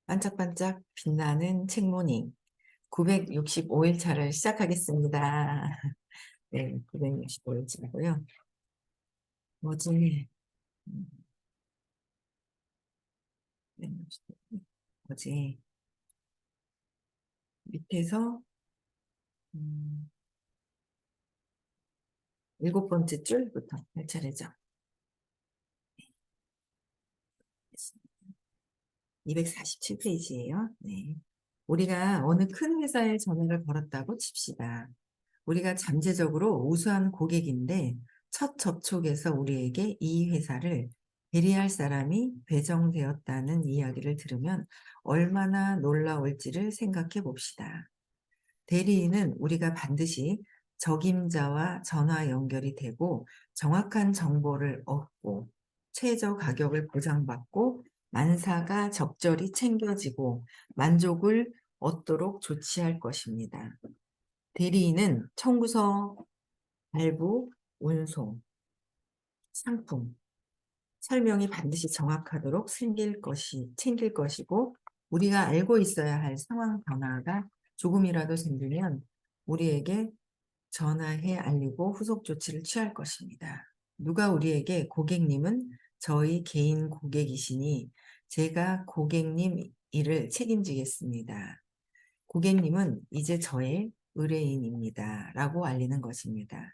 반짝반짝 빛나는 책모닝 965일 차를 시작하겠습니다. 네, 965일 차고요. 어제 음, 네, 어제 밑에서 음, 7번째 줄부터 할 차례죠. 247페이지예요. 네. 우리가 어느 큰 회사에 전화를 걸었다고 칩시다. 우리가 잠재적으로 우수한 고객인데 첫 접촉에서 우리에게 이 회사를 대리할 사람이 배정되었다는 이야기를 들으면 얼마나 놀라울지를 생각해 봅시다. 대리인은 우리가 반드시 적임자와 전화 연결이 되고 정확한 정보를 얻고 최저 가격을 보장받고 만사가 적절히 챙겨지고 만족을 얻도록 조치할 것입니다. 대리인은 청구서, 발부, 운송, 상품, 설명이 반드시 정확하도록 챙길 것이고 우리가 알고 있어야 할 상황 변화가 조금이라도 생기면 우리에게 전화해 알리고 후속 조치를 취할 것입니다. 누가 우리에게 고객님은 저희 개인 고객이시니 제가 고객님 일을 책임지겠습니다. 고객님은 이제 저의 의뢰인입니다. 라고 알리는 것입니다.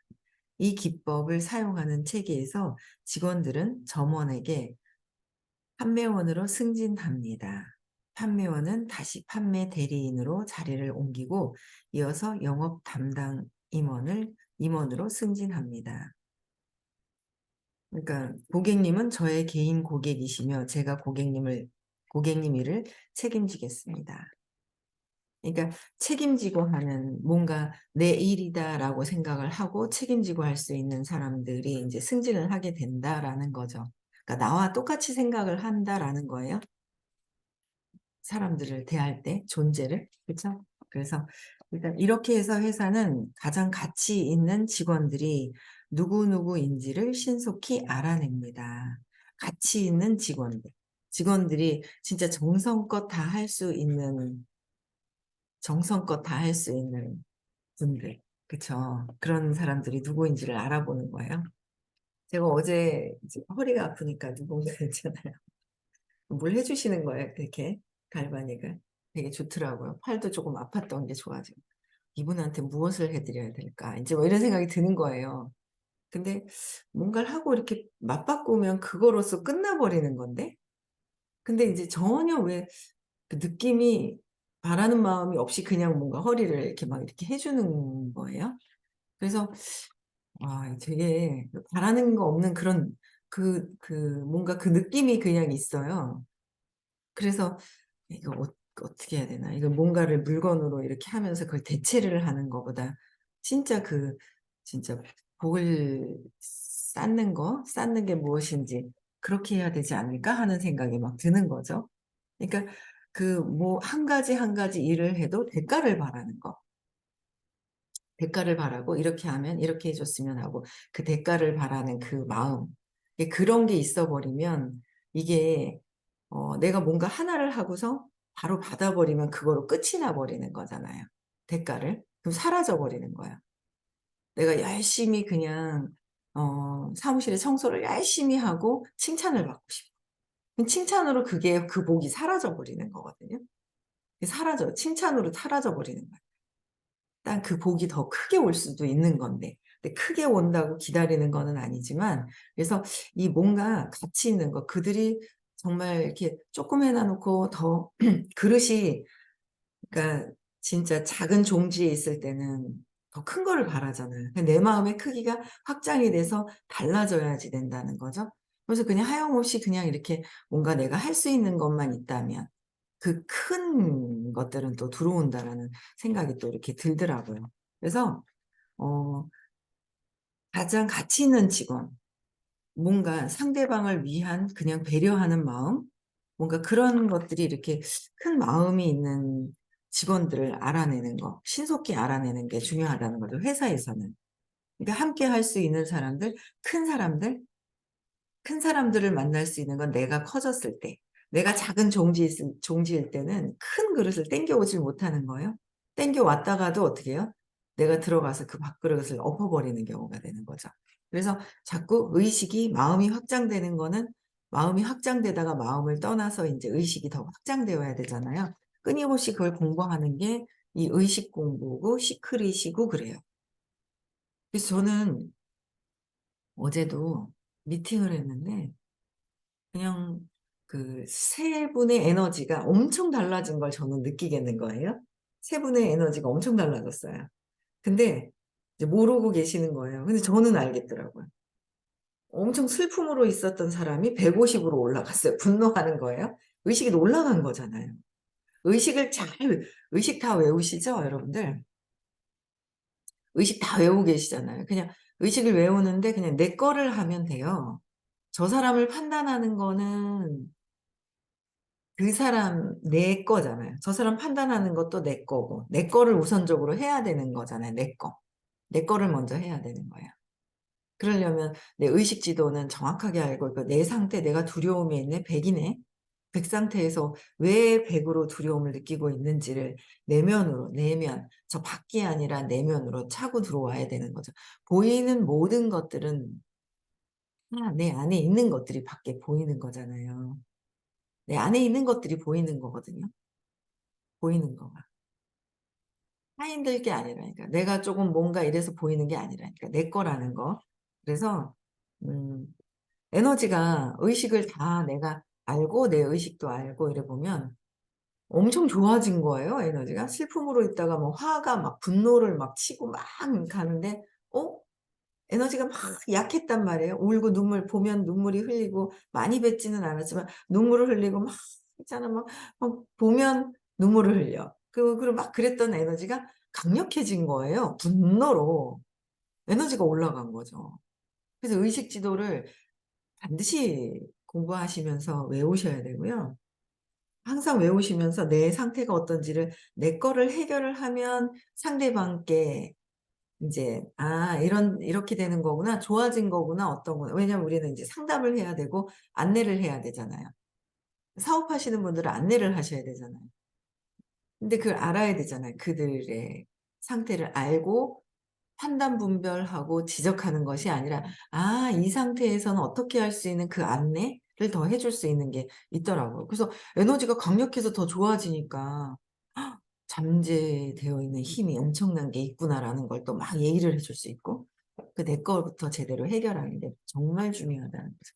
이 기법을 사용하는 체계에서 직원들은 점원에게 판매원으로 승진합니다. 판매원은 다시 판매 대리인으로 자리를 옮기고 이어서 영업 담당 임원으로 승진합니다. 그러니까 고객님은 저의 개인 고객이시며 제가 고객님 일을 책임지겠습니다. 그러니까 책임지고 하는 뭔가 내 일이다라고 생각을 하고 책임지고 할 수 있는 사람들이 이제 승진을 하게 된다라는 거죠. 그러니까 나와 똑같이 생각을 한다라는 거예요. 사람들을 대할 때 존재를. 그렇죠? 그래서 일단 이렇게 해서 회사는 가장 가치 있는 직원들이 누구누구인지를 신속히 알아냅니다. 가치 있는 직원들이 진짜 정성껏 다 할 수 있는 분들. 그쵸. 그런 사람들이 누구인지를 알아보는 거예요. 제가 어제 이제 허리가 아프니까 누군가 있잖아요. 뭘 해주시는 거예요. 이렇게 갈바닉을. 되게 좋더라고요. 팔도 조금 아팠던 게 좋아지고. 이분한테 무엇을 해드려야 될까? 이제 뭐 이런 생각이 드는 거예요. 근데 뭔가를 하고 이렇게 맞바꾸면 그거로서 끝나버리는 건데? 근데 이제 전혀 왜 그 느낌이 바라는 마음이 없이 그냥 뭔가 허리를 이렇게 막 이렇게 해주는 거예요. 그래서 되게 바라는 거 없는 그런 뭔가 그 느낌이 그냥 있어요. 그래서 이거 어떻게 해야 되나? 이거 뭔가를 물건으로 이렇게 하면서 그걸 대체를 하는 것보다 진짜 진짜 복을 쌓는 게 무엇인지 그렇게 해야 되지 않을까 하는 생각이 막 드는 거죠. 그러니까 그 뭐 한 가지 한 가지 일을 해도 대가를 바라는 거. 대가를 바라고 이렇게 하면 이렇게 해 줬으면 하고 그 대가를 바라는 그 마음. 그런 게 있어 버리면 이게 내가 뭔가 하나를 하고서 바로 받아버리면 그거로 끝이 나 버리는 거잖아요, 대가를. 그럼 사라져 버리는 거야. 내가 열심히 그냥 사무실에 청소를 열심히 하고 칭찬을 받고 싶어. 그럼 칭찬으로 그 복이 사라져 버리는 거거든요. 칭찬으로 사라져 버리는 거야. 딱 그 복이 더 크게 올 수도 있는 건데. 근데 크게 온다고 기다리는 거는 아니지만 그래서 이 뭔가 가치 있는 거 그들이 정말 이렇게 조금 해 놔놓고 더 그릇이 그러니까 진짜 작은 종지에 있을 때는 더 큰 거를 바라잖아요. 내 마음의 크기가 확장이 돼서 달라져야지 된다는 거죠. 그래서 그냥 하염없이 그냥 이렇게 뭔가 내가 할 수 있는 것만 있다면 그 큰 것들은 또 들어온다라는 생각이 또 이렇게 들더라고요. 그래서 어 가장 가치 있는 직원, 뭔가 상대방을 위한 그냥 배려하는 마음, 뭔가 그런 것들이 이렇게 큰 마음이 있는 직원들을 알아내는 거, 신속히 알아내는 게 중요하다는 거죠, 회사에서는. 그러니까 함께 할 수 있는 사람들, 큰 사람들을 만날 수 있는 건 내가 커졌을 때. 내가 작은 종지일 때는 큰 그릇을 땡겨오질 못하는 거예요. 땡겨왔다가도 어떻게 해요? 내가 들어가서 그 밥그릇을 엎어버리는 경우가 되는 거죠. 그래서 자꾸 의식이 마음이 확장되는 거는 마음이 확장되다가 마음을 떠나서 이제 의식이 더 확장되어야 되잖아요. 끊임없이 그걸 공부하는 게 이 의식 공부고 시크릿이고 그래요. 그래서 저는 어제도 미팅을 했는데 그냥 그 세 분의 에너지가 엄청 달라진 걸 저는 느끼겠는 거예요. 세 분의 에너지가 엄청 달라졌어요. 근데 이제 모르고 계시는 거예요. 근데 저는 알겠더라고요. 엄청 슬픔으로 있었던 사람이 150으로 올라갔어요. 분노하는 거예요. 의식이 올라간 거잖아요. 의식을 잘 의식 다 외우시죠, 여러분들? 의식 다 외우고 계시잖아요. 그냥 의식을 외우는데 그냥 내 거를 하면 돼요. 저 사람을 판단하는 거는 그 사람 내 거잖아요. 저 사람 판단하는 것도 내 거고 내 거를 우선적으로 해야 되는 거잖아요. 내 거. 내 거를 먼저 해야 되는 거예요. 그러려면 내 의식 지도는 정확하게 알고 있고 내 상태 내가 두려움이 있네. 100이네. 100 상태에서 왜 100으로 두려움을 느끼고 있는지를 내면으로 내면 저 밖이 아니라 내면으로 차고 들어와야 되는 거죠. 보이는 모든 것들은 다 내 안에 있는 것들이 밖에 보이는 거잖아요. 내 안에 있는 것들이 보이는 거거든요. 보이는 거가. 타인들 게 아니라니까. 내가 쪼금 뭔가 이래서 보이는 게 아니라니까. 내 거라는 거. 그래서 음 에너지가 의식을 다 내가 알고 내 의식도 알고 이래 보면 엄청 좋아진 거예요, 에너지가. 슬픔으로 있다가 뭐 화가 막 분노를 막 치고 막 가는데 어 에너지가 막 약했단 말이에요. 울고 눈물 보면 눈물이 흘리고 많이 뱉지는 않았지만 눈물을 흘리고 막 있잖아. 막 보면 눈물을 흘려. 그리고 막 그랬던 에너지가 강력해진 거예요, 분노로. 에너지가 올라간 거죠. 그래서 의식 지도를 반드시 공부하시면서 외우셔야 되고요. 항상 외우시면서 내 상태가 어떤지를 내 거를 해결을 하면 상대방께 인제 '아 이렇게 되는 거구나. 좋아진 거구나. 어떤 거나.' 왜냐면 우리는 인제 상담을 해야 되고 안내를 해야 되잖아요. 사업하시는 분들은 안내를 하셔야 되잖아요. 근데 그걸 알아야 되잖아요. 그들의 상태를 알고 판단 분별하고 지적하는 것이 아니라 아 이 상태에서는 어떻게 할 수 있는 그 안내를 더 해줄 수 있는 게 있더라고요. 그래서 에너지가 강력해서 더 좋아지니까 '잠재되어 있는 힘이 엄청난 게 있구나.'라는 걸 또 막 얘기를 해줄 수 있고 그 내 거부터 제대로 해결하는 게 정말 중요하다는 거죠.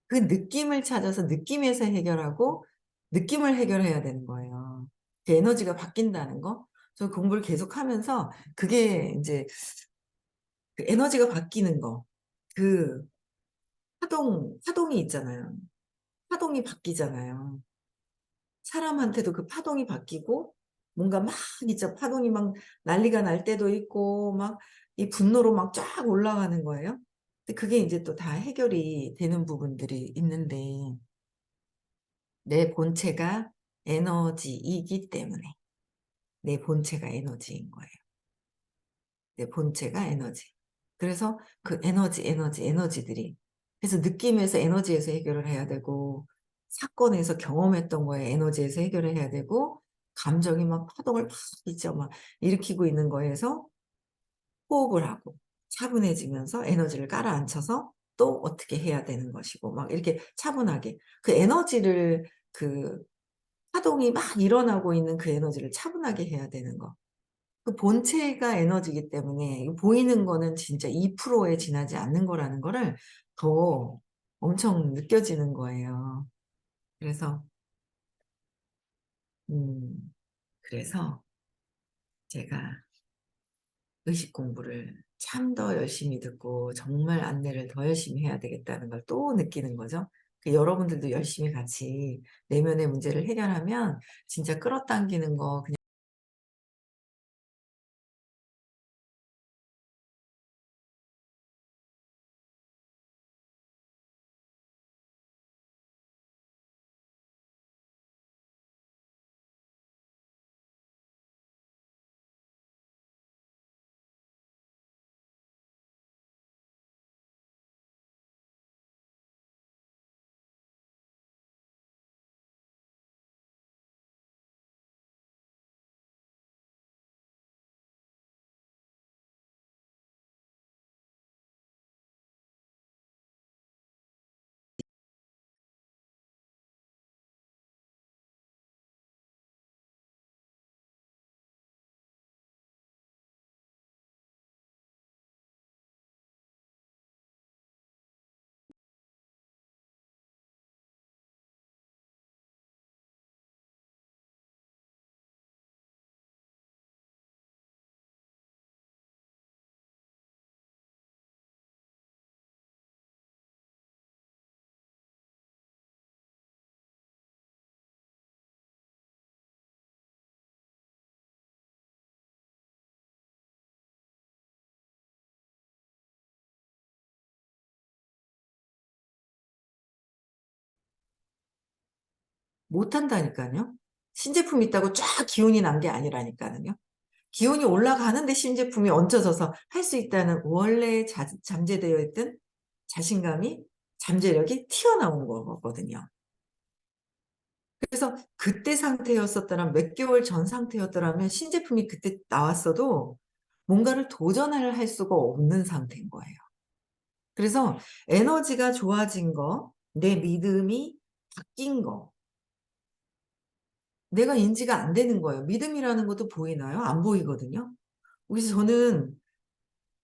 그 느낌을 찾아서 느낌에서 해결하고 느낌을 해결해야 되는 거예요. 그 에너지가 바뀐다는 거. 저 공부를 계속하면서 그게 인제 그 에너지가 바뀌는 거. 그 파동이 있잖아요. 파동이 바뀌잖아요. 사람한테도 그 파동이 바뀌고 뭔가 막 진짜 파동이 막 난리가 날 때도 있고 막 이 분노로 막 쫙 올라가는 거예요. 근데 그게 인제 또 다 해결이 되는 부분들이 있는데 내 본체가 에너지이기 때문에 내 본체가 에너지인 거예요. 내 본체가 에너지. 그래서 그 에너지들이 그래서 느낌에서 에너지에서 해결을 해야 되고 사건에서 경험했던 거에 에너지에서 해결을 해야 되고 감정이 막 파동을 막 있죠. 막 일으키고 있는 거에서 호흡을 하고 차분해지면서 에너지를 깔아앉혀서 또 어떻게 해야 되는 것이고 막 이렇게 차분하게 그 에너지를 그 파동이 막 일어나고 있는 그 에너지를 차분하게 해야 되는 거. 그 본체가 에너지이기 때문에 이 보이는 거는 진짜 2%에 지나지 않는 거라는 거를 더 엄청 느껴지는 거예요. 그래서 음 그래서 제가 의식 공부를 참 더 열심히 듣고 정말 안내를 더 열심히 해야 되겠다는 걸 또 느끼는 거죠. 그 여러분들도 열심히 같이 내면의 문제를 해결하면 진짜 끌어당기는 거 그냥 못한다니까요. 신제품 있다고 쫙 기운이 난 게 아니라니까요. 기운이 올라가는데 신제품이 얹혀져서 할 수 있다는 원래 잠재되어 있던 자신감이, 잠재력이 튀어나온 거거든요. 그래서 그때 상태였었더라면, 몇 개월 전 상태였더라면 신제품이 그때 나왔어도 뭔가를 도전을 할 수가 없는 상태인 거예요. 그래서 에너지가 좋아진 거, 내 믿음이 바뀐 거, 내가 인지가 안 되는 거예요. 믿음이라는 것도 보이나요? 안 보이거든요. 그래서 저는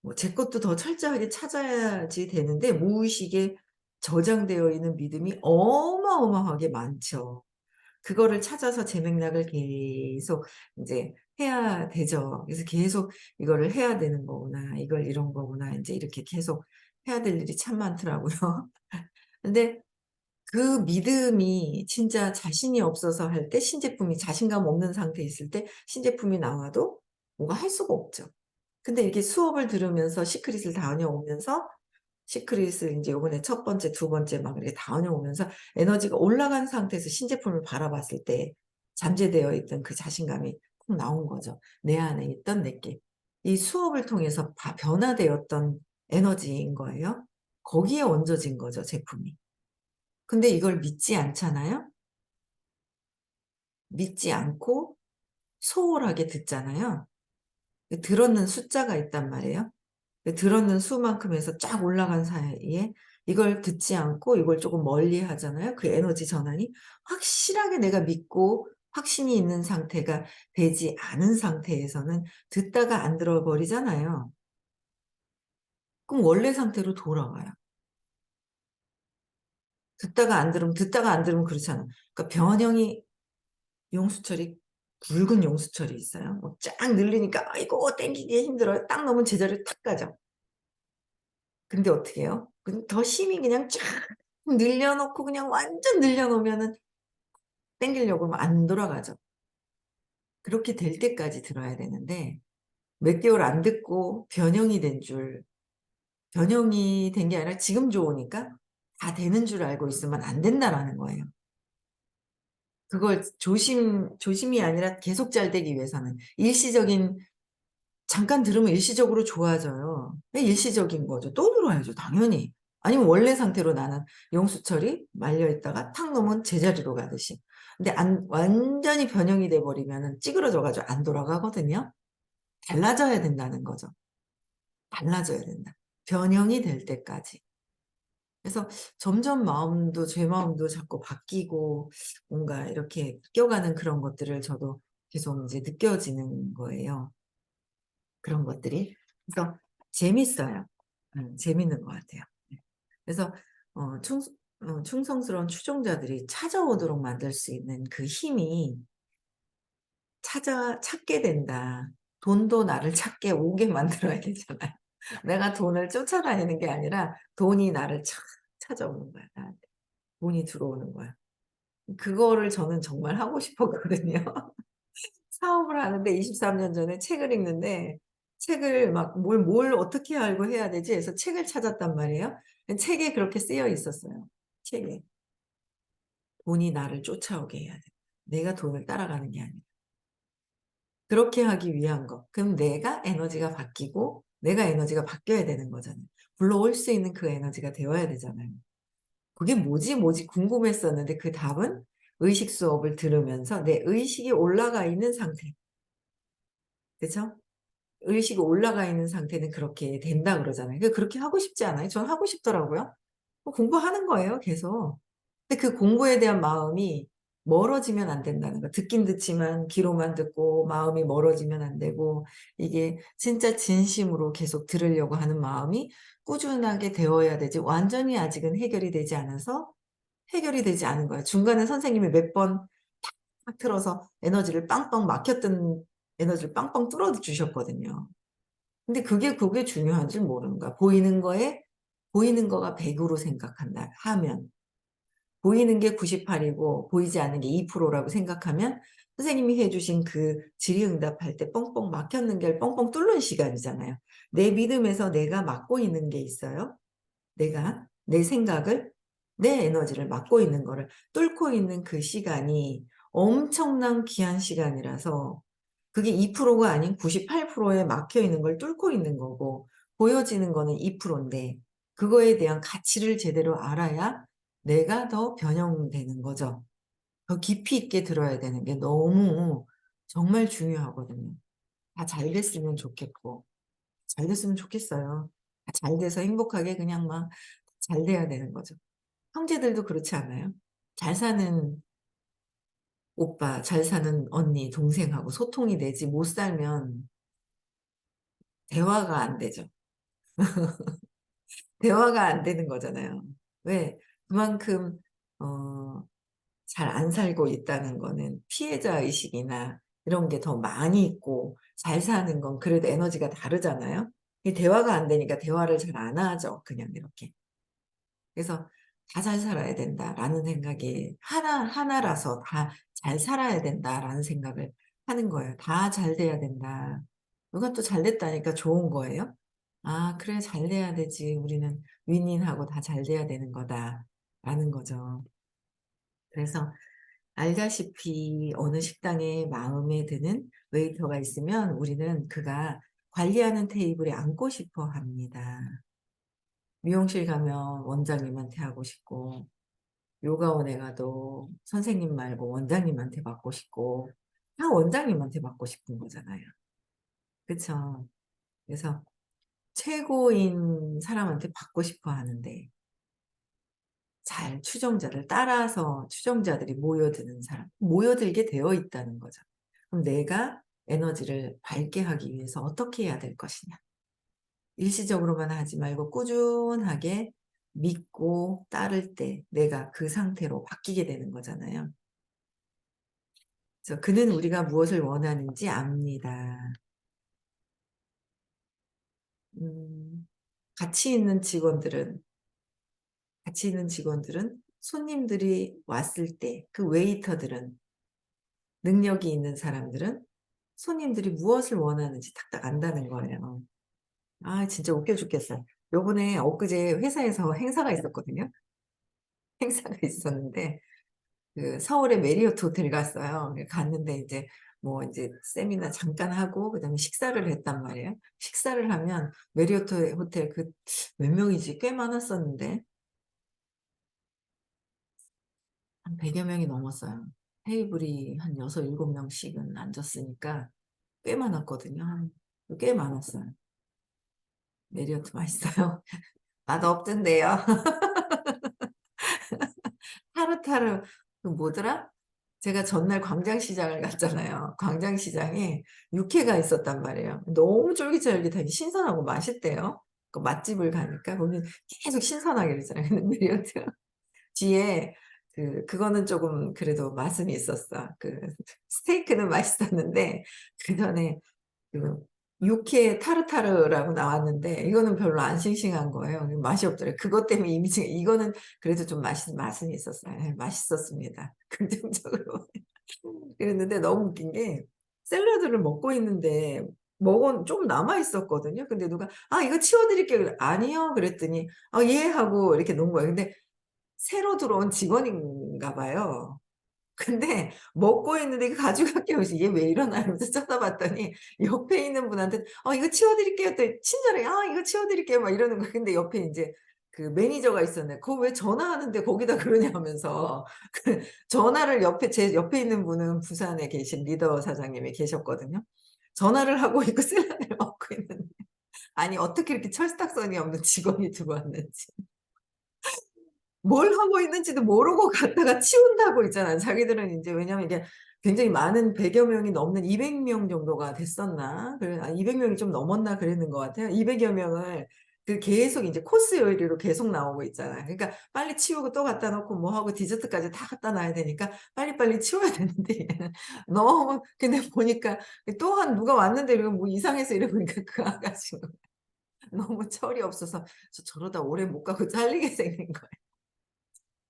뭐 제 것도 더 철저하게 찾아야지 되는데, 무의식에 저장되어 있는 믿음이 어마어마하게 많죠. 그거를 찾아서 제 맥락을 계속 인제 해야 되죠. 그래서 계속 '이거를 해야 되는 거구나. 이걸 이런 거구나.' 인제 이렇게 계속 해야 될 일이 참 많더라고요. 근데 그 믿음이 진짜 자신이 없어서 할 때, 신제품이 자신감 없는 상태에 있을 때 신제품이 나와도 뭐가 할 수가 없죠. 근데 이렇게 수업을 들으면서 시크릿을 다녀오면서, 시크릿을 인제 요번에 첫 번째, 두 번째 막 이렇게 다녀오면서 에너지가 올라간 상태에서 신제품을 바라봤을 때 잠재되어 있던 그 자신감이 확 나온 거죠. 내 안에 있던 내게. 이 수업을 통해서 변화되었던 에너지인 거예요. 거기에 얹어진 거죠, 제품이. 근데 이걸 믿지 않잖아요. 믿지 않고 소홀하게 듣잖아요. 그 들었는 숫자가 있단 말이에요. 그 들었는 수만큼 해서 쫙 올라간 사이에 이걸 듣지 않고 이걸 쪼금 멀리 하잖아요. 그 에너지 전환이 확실하게 내가 믿고 확신이 있는 상태가 되지 않은 상태에서는 듣다가 안 들어 버리잖아요. 그럼 원래 상태로 돌아와요. 듣다가 안 들으면 그렇잖아. 그러니까 변형이, 용수철이, 굵은 용수철이 있어요. 뭐 쫙 늘리니까 아이고 당기기 힘들어요. 딱 놓으면 제자리로 탁 가죠. 근데 어떻게 해요? 더 심히 그냥 쫙 늘려 놓고 그냥 완전 늘려 놓으면은 당기려고 하면 안 돌아가죠. 그렇게 될 때까지 들어야 되는데, 몇 개월 안 듣고 변형이 된 게 아니라 지금 좋으니까 다 되는 줄 알고 있으면 안 된다라는 거예요. 그걸 조심이 아니라 계속 잘 되기 위해서는 일시적인, 잠깐 들으면 일시적으로 좋아져요. 일시적인 거죠. 또 들어야죠 당연히. 아니면 원래 상태로 나는 용수철이 말려 있다가 탁 놓으면 제자리로 가듯이. 근데 안 완전히 변형이 돼 버리면은 찌그러져 가지고 안 돌아가거든요. 달라져야 된다는 거죠. 달라져야 된다. 변형이 될 때까지. 그래서 점점 제 마음도 자꾸 바뀌고 뭔가 이렇게 바뀌어가는 그런 것들을 저도 계속 인제 느껴지는 거예요. 그런 것들이. 그래서 재밌어요. 재밌는 것 같아요. 네. 그래서 어 충 충성스러운 추종자들이 찾아오도록 만들 수 있는 그 힘이, 찾게 된다. 돈도 나를 찾게 오게 만들어야 되잖아요. 내가 돈을 쫓아다니는 게 아니라 돈이 나를 찾아오는 거야, 나한테. 돈이 들어오는 거야. 그거를 저는 정말 하고 싶었거든요. 사업을 하는데 23년 전에 책을 읽는데, 책을 막 뭘 어떻게 알고 해야 되지 해서 책을 찾았단 말이에요. 책에 그렇게 쓰여 있었어요. 책에. 돈이 나를 쫓아오게 해야 돼. 내가 돈을 따라가는 게 아니라. 그렇게 하기 위한 거. 그럼 내가 에너지가 바뀌고 내가 에너지가 바뀌어야 되는 거잖아요. 불러올 수 있는 그 에너지가 되어야 되잖아요. 그게 뭐지 궁금했었는데 그 답은 의식 수업을 들으면서 내 의식이 올라가 있는 상태. 그죠? 의식이 올라가 있는 상태는 그렇게 된다 그러잖아요. 그렇게 하고 싶지 않아요? 전 하고 싶더라고요. 공부하는 거예요 계속. 근데 그 공부에 대한 마음이 멀어지면 안 된다는 거. 듣긴 듣지만 귀로만 듣고 마음이 멀어지면 안 되고, 이게 진짜 진심으로 계속 들으려고 하는 마음이 꾸준하게 되어야 되지, 완전히 아직은 해결이 되지 않아서 해결이 되지 않은 거예요. 중간에 선생님이 몇 번 탁 틀어서 에너지를 빵빵 막혔던 에너지를 빵빵 뚫어 주셨거든요. 근데 그게 중요한 줄 모르는 거야. 보이는 거가 100 으로 생각한다 하면, 보이는 게 98 이고 보이지 않는 게 2% 라고 생각하면, 선생님이 해 주신 그 질의응답할 때 뻥뻥 막혔는 게 뻥뻥 뚫는 시간이잖아요. 내 믿음에서 내가 막고 있는 게 있어요. 내 생각을. 내 에너지를 막고 있는 거를 뚫고 있는 그 시간이 엄청난 귀한 시간이라서 그게 2%가 아닌 98%에 막혀 있는 걸 뚫고 있는 거고 보여지는 거는 2%인데 그거에 대한 가치를 제대로 알아야 내가 더 변형되는 거죠. 더 깊이 있게 들어야 되는 게 너무 정말 중요하거든요. 다 잘 됐으면 좋겠고 잘 됐으면 좋겠어요. 다 잘 돼서 행복하게 그냥 막 잘 돼야 되는 거죠. 형제들도 그렇지 않아요? 잘 사는 오빠, 잘 사는 언니, 동생하고 소통이 되지 못 살면 대화가 안 되죠. 대화가 안 되는 거잖아요. 왜? 그만큼 잘 안 살고 있다는 거는 피해자 의식이나 이런 게 더 많이 있고 잘 사는 건 그래도 에너지가 다르잖아요. 이 대화가 안 되니까 대화를 잘 안 하죠. 그냥 이렇게. 그래서 '다 잘 살아야 된다.'라는 생각이 하나라서 '다 잘 살아야 된다.'라는 생각을 하는 거예요. '다 잘 돼야 된다.' 누가 또 잘 됐다니까 좋은 거예요? '아 그래 잘 돼야 되지. 우리는 윈윈하고 다 잘 돼야 되는 거다.'라는 거죠. 그래서 알다시피 어느 식당에 마음에 드는 웨이터가 있으면 우리는 그가 관리하는 테이블에 앉고 싶어 합니다. 미용실 가면 원장님한테 하고 싶고 요가원에 가도 선생님 말고 원장님한테 받고 싶고 다 원장님한테 받고 싶은 거잖아요. 그쵸? 그래서 최고인 사람한테 받고 싶어 하는데 잘 추종자를 따라서 추종자들이 모여드는 사람, 모여들게 되어 있다는 거죠. 그럼 내가 에너지를 밝게 하기 위해서 어떻게 해야 될 것이냐. 일시적으로만 하지 말고 꾸준하게 믿고 따를 때 내가 그 상태로 바뀌게 되는 거잖아요. 그래서 그는 우리가 무엇을 원하는지 압니다. 음, 가치 있는 직원들은 가치 있는 직원들은 손님들이 왔을 때 그 웨이터들은 능력이 있는 사람들은 손님들이 무엇을 원하는지 탁탁 안다는 거예요. 아 진짜 웃겨 죽겠어요. 요번에 엊그제 회사에서 행사가 있었거든요. 행사가 있었는데 그 서울의 메리어트 호텔 갔어요. 갔는데 이제 뭐 인제 세미나 잠깐 하고 그다음에 식사를 했단 말이에요. 식사를 하면 메리어트 호텔 그 몇 명이지 꽤 많았었는데 한 100여 명이 넘었어요. 테이블이 한 6-7 명씩은 앉았으니까 꽤 많았거든요. 꽤 많았어요. 메리어트 맛있어요? 맛없던데요. 타르타르 그 뭐더라? 제가 전날 광장시장을 갔잖아요. 광장시장에 육회가 있었단 말이에요. 너무 쫄깃쫄깃하게 신선하고 맛있대요. 그 맛집을 가니까 거기는 계속 신선하게 그러잖아요. 근데 메리어트가 뒤에 그거는 쪼금 그래도 맛은 있었어. 그 스테이크는 맛있었는데 그전에 그 육회 타르타르라고 나왔는데 이거는 별로 안 싱싱한 거예요. 맛이 없더라고요. 그것 때문에 이미지가 이거는 그래도 좀 맛은 있었어요. 예 맛있었습니다. 긍정적으로. 그랬는데 너무 웃긴 게 샐러드를 먹고 있는데 먹은 좀 남아 있었거든요. 근데 누가 "아 이거 치워 드릴게요." "아니요." 그랬더니 "아 예." 하고 이렇게 놓은 거예요. 근데 새로 들어온 직원인가 봐요. 근데 먹고 있는데 이거 가져갈게요. 그래서 '얘 왜 이러나.' 이러면서 쳐다봤더니 옆에 있는 분한테 "어 이거 치워 드릴게요." 했더니 친절하게 "아 이거 치워 드릴게요." 막 이러는 거예요. 근데 옆에 인제 그 매니저가 있었는데 "그거 왜 전화하는데 거기다 그러냐." 하면서 그 전화를 옆에 제 옆에 있는 분은 부산에 계신 리더 사장님이 계셨거든요. 전화를 하고 있고 샐러드를 먹고 있는데 아니 어떻게 이렇게 철딱서니 없는 직원이 들어왔는지. 뭘 하고 있는지도 모르고 갔다가 치운다고 있잖아요. 자기들은 인제 왜냐면 이게 굉장히 많은 100여 명이 넘는 200명 정도가 됐었나? 그래 200 명이 좀 넘었나 그랬는 것 같아요. 200여 명을 계속 인제 코스 요리로 계속 나오고 있잖아요. 그러니까 빨리 치우고 또 갖다 놓고 뭐 하고 디저트까지 다 갖다 놔야 되니까 빨리빨리 치워야 되는데 얘는 너무 근데 보니까 또 한 누가 왔는데 이러고 뭐 이상해서 이래 보니까 그 아가씨가 너무 철이 없어서 저러다 오래 못 가고 잘리게 생긴 거예요.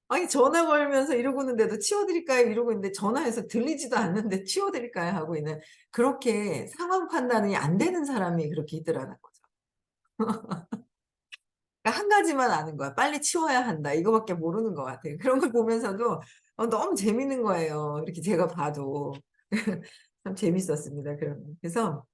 아니 전화 걸면서 이러고 있는데도 "치워 드릴까요?" 이러고 있는데 전화해서 들리지도 않는데 "치워 드릴까요?" 하고 있는 그렇게 상황 판단이 안 되는 사람이 그렇게 있더라는 거죠. 그러니까 한 가지만 아는 거야. 빨리 치워야 한다. 이거밖에 모르는 것 같아요. 그런 걸 보면서도 너무 재밌는 거예요. 이렇게 제가 봐도. 참 재밌었습니다. 그래서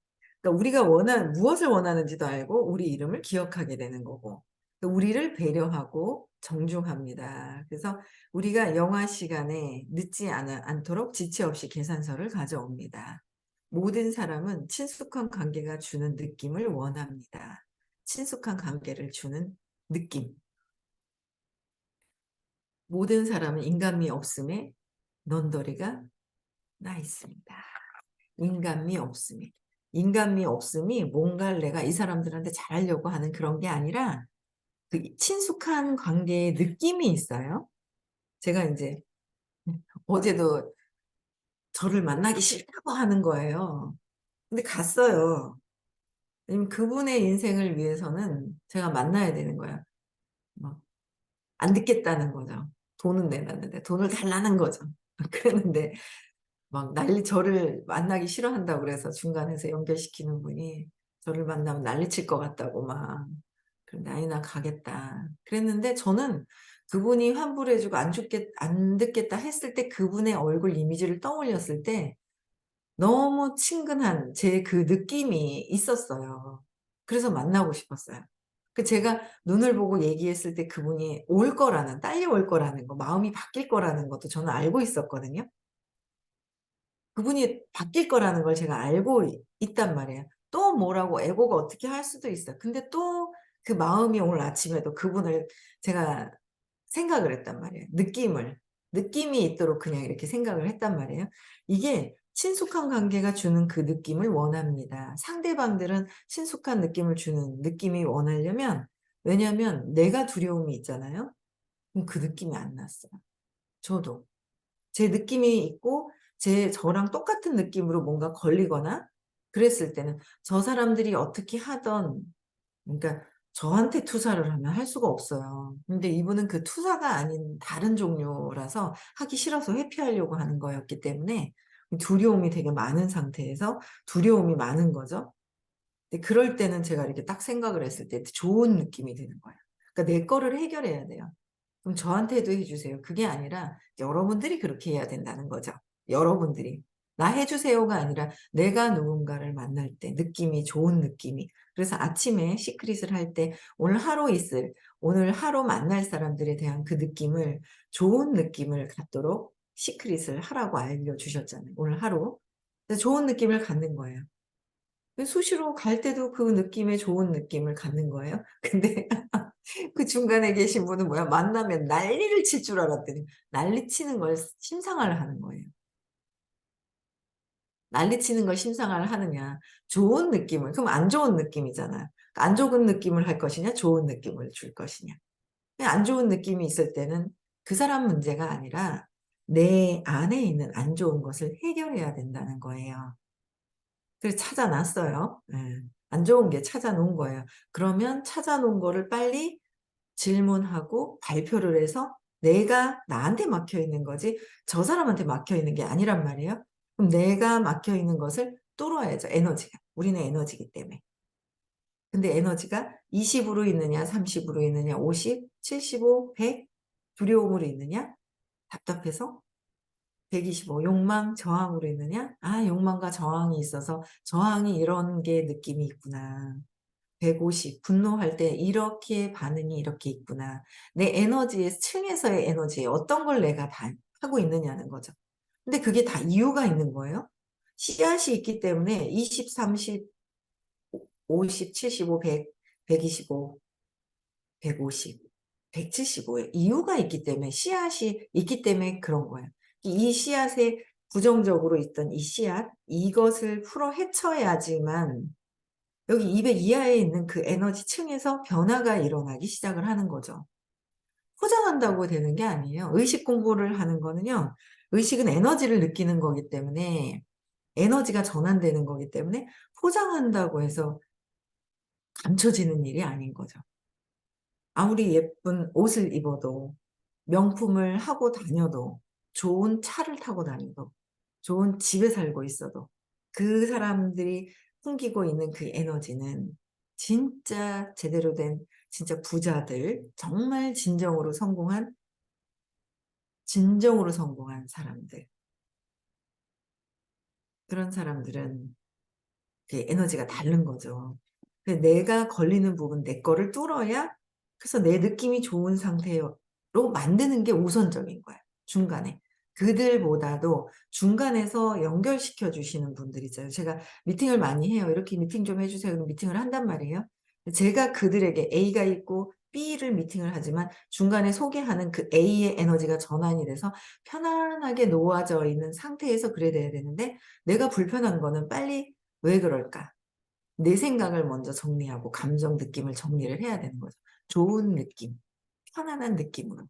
그러니까 우리가 무엇을 원하는지도 알고 우리 이름을 기억하게 되는 거고 또 우리를 배려하고 정중합니다. 그래서 우리가 영화 시간에 늦지 않도록 지체 없이 계산서를 가져옵니다. 모든 사람은 친숙한 관계가 주는 느낌을 원합니다. 친숙한 관계를 주는 느낌. 모든 사람은 인간미 없음에 넌더리가 나 있습니다. 인간미 없음이. 인간미 없음이 뭔가를 내가 이 사람들한테 잘하려고 하는 그런 게 아니라 그 친숙한 관계의 느낌이 있어요. 제가 이제 어제도 저를 만나기 싫다고 하는 거예요. 근데 갔어요. 왜냐면 그분의 인생을 위해서는 제가 만나야 되는 거야. 막 안 듣겠다는 거죠. 돈은 내놨는데 돈을 달라는 거죠. 그랬는데 막 저를 만나기 싫어한다고 그래서 중간에서 연결시키는 분이 저를 만나면 난리칠 것 같다고 막 그럼 나이나 가겠다 그랬는데 저는 그분이 환불해 주고 안 듣겠다 했을 때 그분의 얼굴 이미지를 떠올렸을 때 너무 친근한 제 그 느낌이 있었어요. 그래서 만나고 싶었어요. 제가 눈을 보고 얘기했을 때 그분이 딸려올 거라는 거, 마음이 바뀔 거라는 것도 저는 알고 있었거든요. 그분이 바뀔 거라는 걸 제가 알고 있단 말이에요. 또 뭐라고 애고가 어떻게 할 수도 있어요. 근데 또 그 마음이 오늘 아침에도 그분을 제가 생각을 했단 말이에요. 느낌이 있도록 그냥 이렇게 생각을 했단 말이에요. 이게 친숙한 관계가 주는 그 느낌을 원합니다. 상대방들은 친숙한 느낌을 주는 느낌이 원하려면 왜냐하면 내가 두려움이 있잖아요. 그럼 그 느낌이 안 났어요. 저도. 제 느낌이 있고 저랑 똑같은 느낌으로 뭔가 걸리거나 그랬을 때는 저 사람들이 어떻게 하던 그러니까 저한테 투사를 하면 할 수가 없어요. 근데 이분은 그 투사가 아닌 다른 종류라서 하기 싫어서 회피하려고 하는 거였기 때문에 두려움이 되게 많은 상태에서 두려움이 많은 거죠. 근데 그럴 때는 제가 이렇게 딱 생각을 했을 때 좋은 느낌이 드는 거예요. 그러니까 내 거를 해결해야 돼요. 그럼 저한테도 해 주세요. 그게 아니라 여러분들이 그렇게 해야 된다는 거죠. 여러분들이. "나 해 주세요."가 아니라 내가 누군가를 만날 때 좋은 느낌이 그래서 아침에 시크릿을 할 때 오늘 하루 만날 사람들에 대한 그 느낌을 좋은 느낌을 갖도록 시크릿을 하라고 알려 주셨잖아요, 오늘 하루. 그래서 좋은 느낌을 갖는 거예요. 수시로 갈 때도 그 느낌에 좋은 느낌을 갖는 거예요. 근데 그 중간에 계신 분은 뭐야 만나면 난리를 칠 줄 알았더니 난리치는 걸 심상화를 하는 거예요. 난리치는 걸 심상화를 하느냐. 좋은 느낌을 그럼 안 좋은 느낌이잖아요. 안 좋은 느낌을 할 것이냐 좋은 느낌을 줄 것이냐. 안 좋은 느낌이 있을 때는 그 사람 문제가 아니라 내 안에 있는 안 좋은 것을 해결해야 된다는 거예요. 그래서 찾아 놨어요. 예. 안 좋은 게 찾아 놓은 거예요. 그러면 찾아 놓은 거를 빨리 질문하고 발표를 해서 내가 나한테 막혀 있는 거지 저 사람한테 막혀 있는 게 아니란 말이에요. 그럼 내가 막혀 있는 것을 뚫어야죠, 에너지가. 우리는 에너지이기 때문에. 근데 에너지가 20 으로 있느냐 30 으로 있느냐 50, 75, 100 두려움으로 있느냐 답답해서 125 욕망, 저항으로 있느냐? 아 욕망과 저항이 있어서 저항이 이런 게 느낌이 있구나. 150 분노할 때 이렇게 반응이 이렇게 있구나. 내 에너지의 층에서의 에너지에 어떤 걸 내가 하고 있느냐는 거죠. 근데 그게 다 이유가 있는 거예요. 씨앗이 있기 때문에 20, 30, 50, 75, 100, 125, 150, 175에 이유가 있기 때문에 씨앗이 있기 때문에 그런 거예요. 이 씨앗에 부정적으로 있던 이 씨앗 이것을 풀어 헤쳐야지만 여기 200 이하에 있는 그 에너지 층에서 변화가 일어나기 시작을 하는 거죠. 포장한다고 되는 게 아니에요. 의식 공부를 하는 거는요. 의식은 에너지를 느끼는 거기 때문에 에너지가 전환되는 거기 때문에 포장한다고 해서 감춰지는 일이 아닌 거죠. 아무리 예쁜 옷을 입어도 명품을 하고 다녀도 좋은 차를 타고 다녀도 좋은 집에 살고 있어도 그 사람들이 풍기고 있는 그 에너지는 진짜 제대로 된 진짜 부자들, 정말 진정으로 성공한 사람들. 그런 사람들은 그 에너지가 다른 거죠. 내가 걸리는 부분, 내 거를 뚫어야, 그래서 내 느낌이 좋은 상태로 만드는 게 우선적인 거야. 중간에. 그들보다도 중간에서 연결시켜 주시는 분들 있잖아요. 제가 미팅을 많이 해요. 이렇게 미팅 좀 해주세요. 그럼 미팅을 한단 말이에요. 제가 그들에게 A가 있고 B를 미팅을 하지만 중간에 소개하는 그 A의 에너지가 전환이 돼서 편안하게 놓아져 있는 상태에서 그래야 돼야 되는데, 내가 불편한 거는 빨리 왜 그럴까? 내 생각을 먼저 정리하고 감정 느낌을 정리를 해야 되는 거죠. 좋은 느낌, 편안한 느낌으로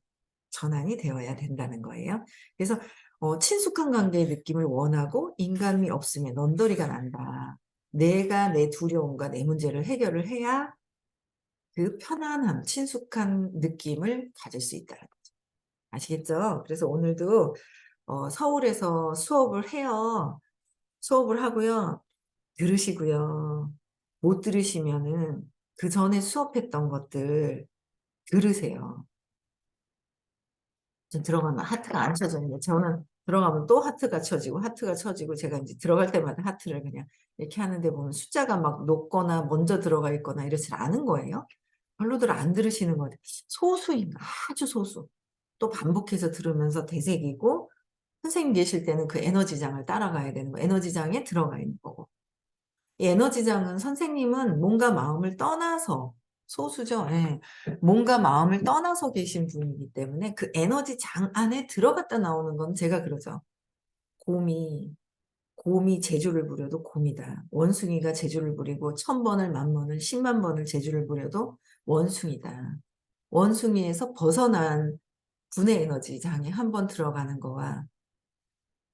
전환이 되어야 된다는 거예요. 그래서 친숙한 관계의 느낌을 원하고 인간미 없으면 넌더리가 난다. 내가 내 두려움과 내 문제를 해결을 해야 그 편안함, 친숙한 느낌을 가질 수 있다는 거죠. 아시겠죠? 그래서 오늘도 서울에서 수업을 해요. 수업을 하고요. 들으시고요. 못 들으시면은 그 전에 수업했던 것들 들으세요. 들어가면 하트가 안 쳐지는데, 저는 들어가면 또 하트가 쳐지고 하트가 쳐지고, 제가 이제 들어갈 때마다 하트를 그냥 이렇게 하는데, 보면 숫자가 막 높거나 먼저 들어가 있거나 이렇지 않은 거예요. 별로들 안 들으시는 거예요. 소수인, 아주 소수. 또 반복해서 들으면서 되새기고, 선생님 계실 때는 그 에너지장을 따라가야 되는 거, 에너지장에 들어가 있는 거고. 이 에너지장은, 선생님은 몸과 마음을 떠나서, 소수죠. 예. 몸과 마음을 떠나서 계신 분이기 때문에 그 에너지장 안에 들어갔다 나오는 건, 제가 그러죠. 곰이 제주를 부려도 곰이다. 원숭이가 제주를 부리고 1000번을, 10,000번을, 100,000번을 제주를 부려도 원숭이다. 원숭이에서 벗어난 분의 에너지장에 한번 들어가는 거와,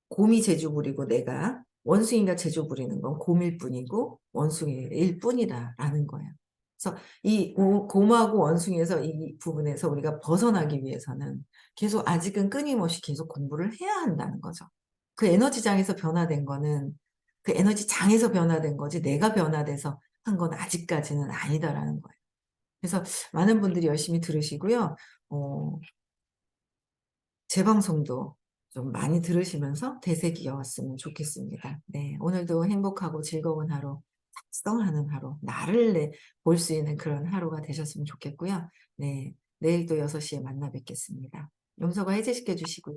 곰이 제주 부리고 내가 원숭이가 제주 부리는 건 곰일 뿐이고 원숭이일 뿐이다라는 거예요. 그래서 이 곰하고 원숭이에서, 이 부분에서 우리가 벗어나기 위해서는 계속, 아직은 끊임없이 계속 공부를 해야 한다는 거죠. 그 에너지장에서 변화된 거는 그 에너지장에서 변화된 거지, 내가 변화돼서 한 건 아직까지는 아니다라는 거예요. 그래서 많은 분들이 열심히 들으시고요. 제 방송도 좀 많이 들으시면서 되새겨 왔으면 좋겠습니다. 네, 오늘도 행복하고 즐거운 하루, 작성하는 하루, 나를 볼 수 있는 그런 하루가 되셨으면 좋겠고요. 네, 내일 또 6시에 만나 뵙겠습니다. 염소가 해제시켜 주시고요.